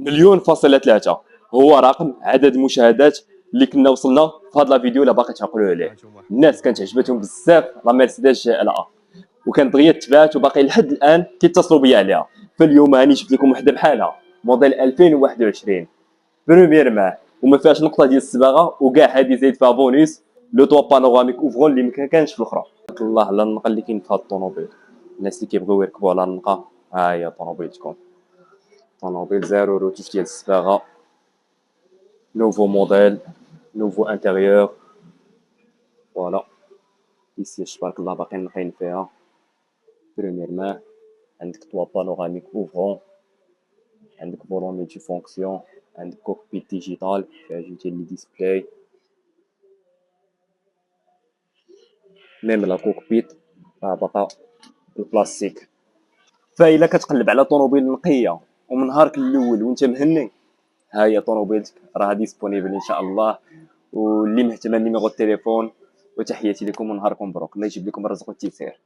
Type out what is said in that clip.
مليون فاصلة ثلاثة هو رقم عدد المشاهدات اللي كنا وصلنا في هذا الفيديو اللي باقي تعقلوا عليه. الناس كانت عجبتهم بزاف لا مرسيدس جي ال ا، وكانت دغيا تباعت وباقي لحد الان كيتصلوا بيا عليها. فاليوم راني جبت لكم وحده بحالها موديل 2021 بريمير ماه وما فيهاش نقطه ديال الصباغه، وكاع هذه زايد فيها بونيس لو طوا بانوراميك اوفرون اللي ما كانش في الاخرى. تبارك الله على النقا اللي كاين في هاد الطوموبيل. الناس اللي كيبغيو يركبوا على النقا ها هي طوموبيلتكم. طوموبيل زيرو روتوش ديال الصباغه، nouveau modèle, nouveau intérieur. Voilà. Ici, تبارك الله باقي نقيين فيها. Premièrement, عندك toit panoramique ouvrant, عندك volant multifonction, عندك cockpit digital فيها جوج ديال لي ديسبلاي. ميم لا كوكبيت راه باقا بالبلاستيك. فإلا كتقلب على طوموبيل نقية ومن نهارك الأول وأنت مهني، ها هي طوموبيلتك راه ديسبونيبل إن شاء الله. واللي مهتم النيميرو التليفون، وتحياتي لكم ونهاركم مبروك، الله يجيب لكم الرزق والتيسير.